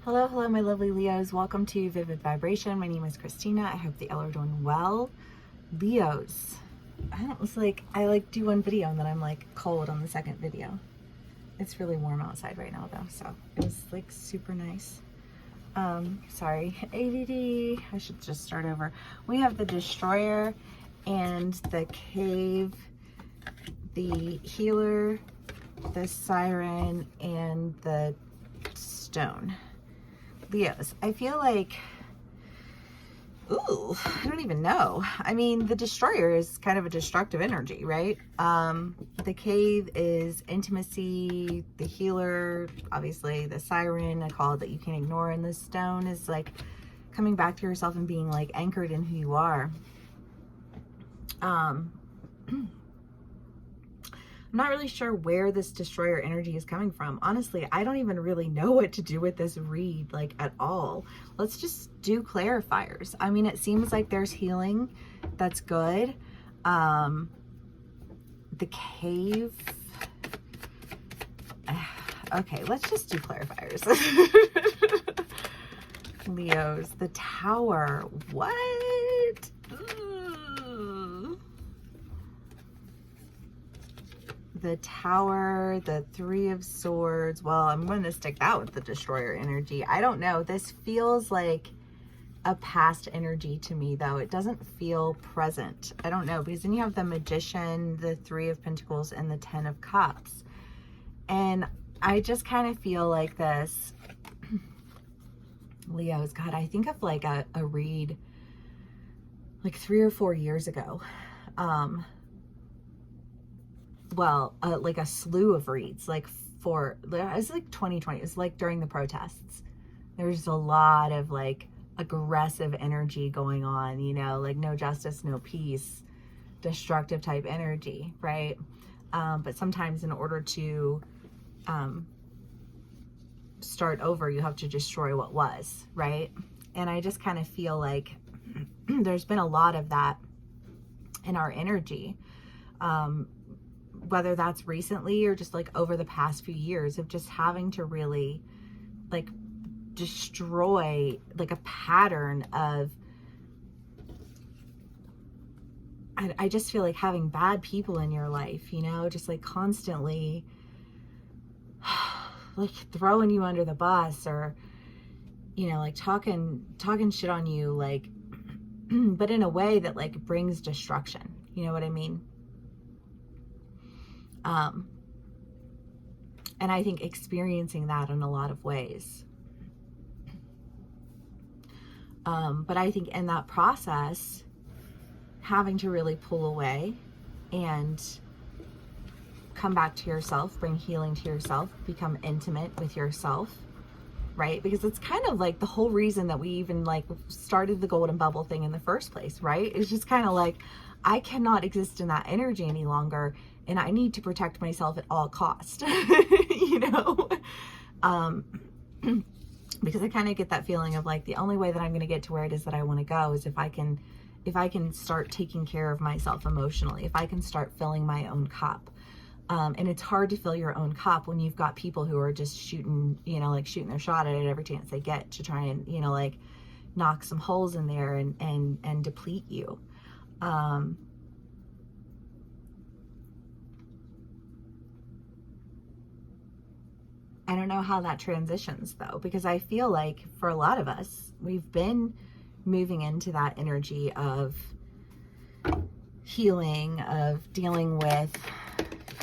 Hello, hello, my lovely Leos. Welcome to Vivid Vibration. My name is Christina. I hope that y'all are doing well. Leos, I do one video and then I'm like cold on the second video. It's really warm outside right now though, so it was like super nice. Sorry, ADD. I should just start over. We have the Destroyer and the Cave, the Healer, the Siren, and the Stone. Leos, I feel like, I don't even know. I mean, the Destroyer is kind of a destructive energy, right? The Cave is intimacy, the Healer, obviously the Siren, a call that you can't ignore, and the Stone is like coming back to yourself and being like anchored in who you are. I'm not really sure where this Destroyer energy is coming from. Honestly, I don't even really know what to do with this read, like, at all. Let's just do clarifiers. I mean, it seems like there's healing. That's good. The Cave. Okay, let's just do clarifiers. Leos, the Tower. What? The Tower, the Three of Swords. Well, I'm going to stick that with the Destroyer energy. I don't know. This feels like a past energy to me, though. It doesn't feel present. I don't know, because then you have the Magician, the Three of Pentacles, and the Ten of Cups. And I just kind of feel like this, Leos, God, I think of like a read like 3 or 4 years ago. Like a slew of reads, it was like 2020. It was like during the protests. There's a lot of like aggressive energy going on, you know, like no justice, no peace, destructive type energy, right? But sometimes in order to start over, you have to destroy what was, right? And I just kind of feel like there's been a lot of that in our energy. Whether that's recently or just like over the past few years of just having to really like destroy like a pattern of, I just feel like having bad people in your life, you know, just like constantly like throwing you under the bus, or, you know, like talking shit on you, like, but in a way that like brings destruction. You know what I mean? And I think experiencing that in a lot of ways. But I think in that process, having to really pull away and come back to yourself, bring healing to yourself, become intimate with yourself, right? Because it's kind of like the whole reason that we even like started the golden bubble thing in the first place, right? It's just kind of like, I cannot exist in that energy any longer, and I need to protect myself at all cost, you know? Because I kind of get that feeling of like, the only way that I'm going to get to where it is that I want to go is if I can start taking care of myself emotionally, if I can start filling my own cup. And it's hard to fill your own cup when you've got people who are just shooting, you know, like shooting their shot at it every chance they get to try and, you know, like knock some holes in there and deplete you. I don't know how that transitions though, because I feel like for a lot of us, we've been moving into that energy of healing, of dealing with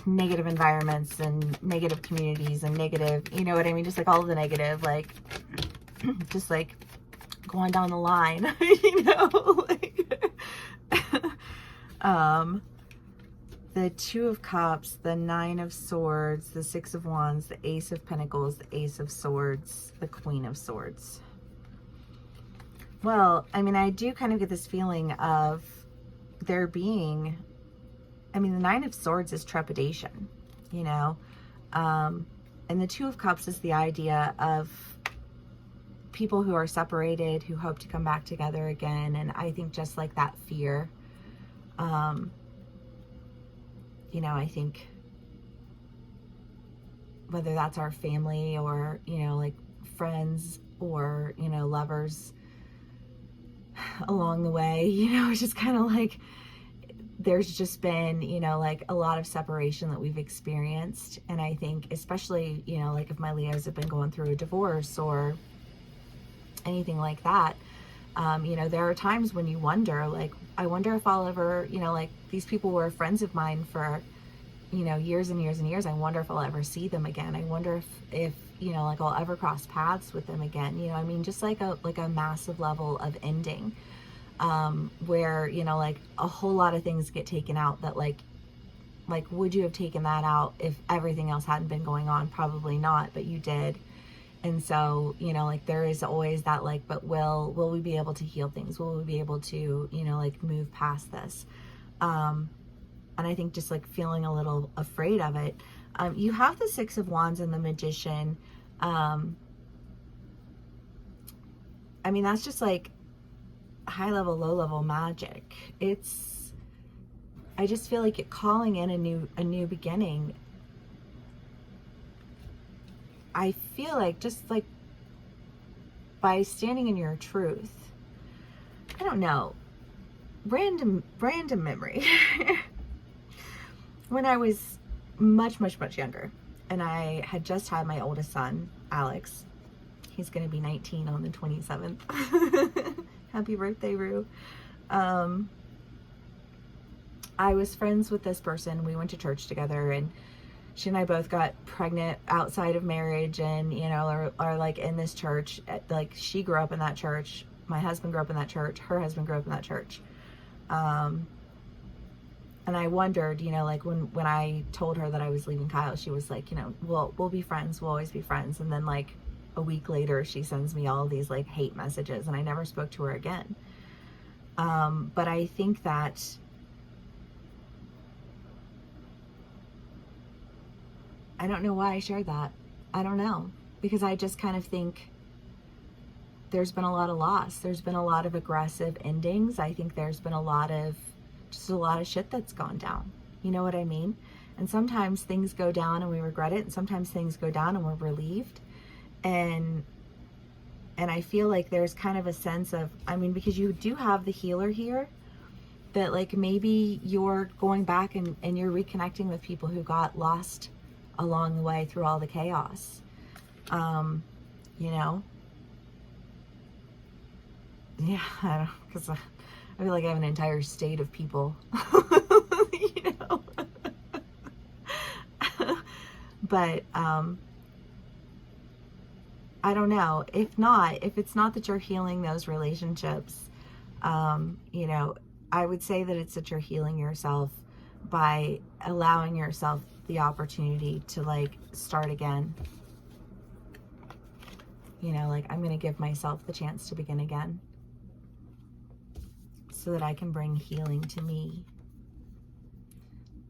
negative environments and negative communities and negative, you know what I mean? Just like all of the negative, like, just like going down the line, you know, like, the Two of Cups, the Nine of Swords, the Six of Wands, the Ace of Pentacles, the Ace of Swords, the Queen of Swords. Well, I mean, I do kind of get this feeling of there being, I mean, the Nine of Swords is trepidation, you know, and the Two of Cups is the idea of people who are separated, who hope to come back together again. And I think just like that fear, you know, I think whether that's our family or, you know, like friends or, you know, lovers along the way. You know, it's just kind of like there's just been, you know, like a lot of separation that we've experienced. And I think especially, you know, like if my Leos have been going through a divorce or anything like that, you know, there are times when you wonder, like, I wonder if I'll ever, you know, like these people were friends of mine for, you know, years and years and years. I wonder if I'll ever see them again. I wonder if, you know, like I'll ever cross paths with them again. You know, I mean, just like a massive level of ending, where, you know, like a whole lot of things get taken out that like, would you have taken that out if everything else hadn't been going on? Probably not, but you did. And so, you know, like there is always that like, but will we be able to heal things? Will we be able to, you know, like move past this? And I think just like feeling a little afraid of it. You have the Six of Wands and the Magician. I mean, that's just like high level, low level magic. I just feel like it calling in a new beginning. I feel like just like by standing in your truth, I don't know, random memory. When I was much younger and I had just had my oldest son, Alex, he's going to be 19 on the 27th. Happy birthday, Rue. I was friends with this person. We went to church together, and she and I both got pregnant outside of marriage, and, you know, are like in this church. Like she grew up in that church. My husband grew up in that church. Her husband grew up in that church. And I wondered, you know, like when I told her that I was leaving Kyle, she was like, you know, we'll be friends. We'll always be friends. And then like a week later, she sends me all these like hate messages, and I never spoke to her again. But I think that I don't know why I shared that. I don't know, because I just kind of think there's been a lot of loss. There's been a lot of aggressive endings. I think there's been a lot of shit that's gone down. You know what I mean? And sometimes things go down and we regret it, and sometimes things go down and we're relieved. And I feel like there's kind of a sense of, I mean, because you do have the healer here, that like maybe you're going back and you're reconnecting with people who got lost along the way through all the chaos. You know? Yeah, I don't, because I feel like I have an entire state of people, you know? But, I don't know. If it's not that you're healing those relationships, you know, I would say that it's that you're healing yourself by allowing yourself the opportunity to like start again. You know, like I'm going to give myself the chance to begin again so that I can bring healing to me.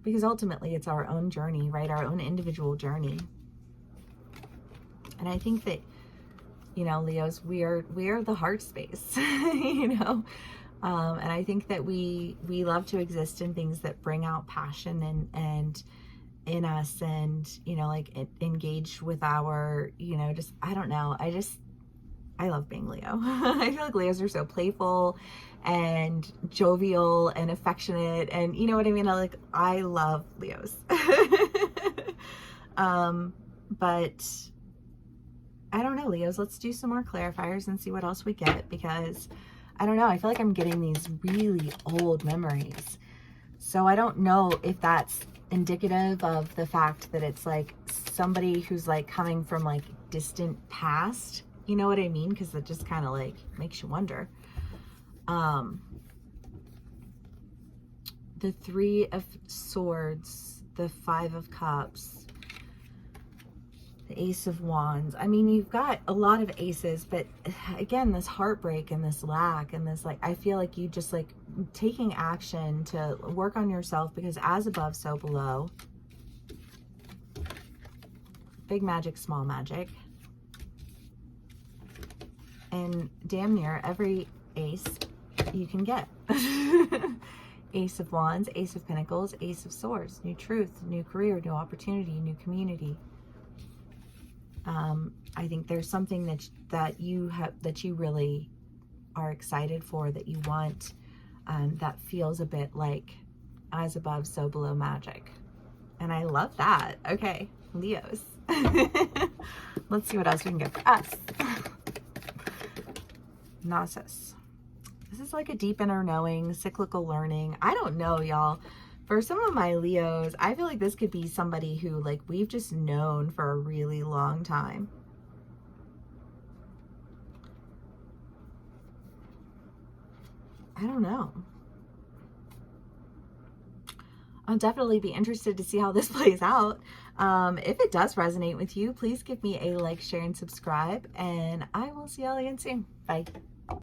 Because ultimately it's our own journey, right? Our own individual journey. And I think that, you know, Leos, we are the heart space, you know? And I think that we love to exist in things that bring out passion and in us, and, you know, like engage with our, you know, just, I don't know. I love being Leo. I feel like Leos are so playful and jovial and affectionate, and you know what I mean? I love Leos. But I don't know, Leos, let's do some more clarifiers and see what else we get, because I don't know, I feel like I'm getting these really old memories. So I don't know if that's indicative of the fact that it's like somebody who's like coming from like distant past, you know what I mean? Because it just kind of like makes you wonder. The Three of Swords, the Five of Cups, the Ace of Wands. I mean, you've got a lot of aces, but again, this heartbreak and this lack and this, like, I feel like you just like taking action to work on yourself, because as above, so below. Big magic, small magic. And damn near every ace you can get. Ace of Wands, Ace of Pentacles, Ace of Swords. New truth, new career, new opportunity, new community. I think there's something that you really are excited for, that you want, that feels a bit like as above, so below magic. And I love that. Okay, Leos. Let's see what else we can get for us. Gnosis. This is like a deep inner knowing, cyclical learning. I don't know, y'all. For some of my Leos, I feel like this could be somebody who, like, we've just known for a really long time. I don't know. I'll definitely be interested to see how this plays out. If it does resonate with you, please give me a like, share, and subscribe, and I will see y'all again soon. Bye.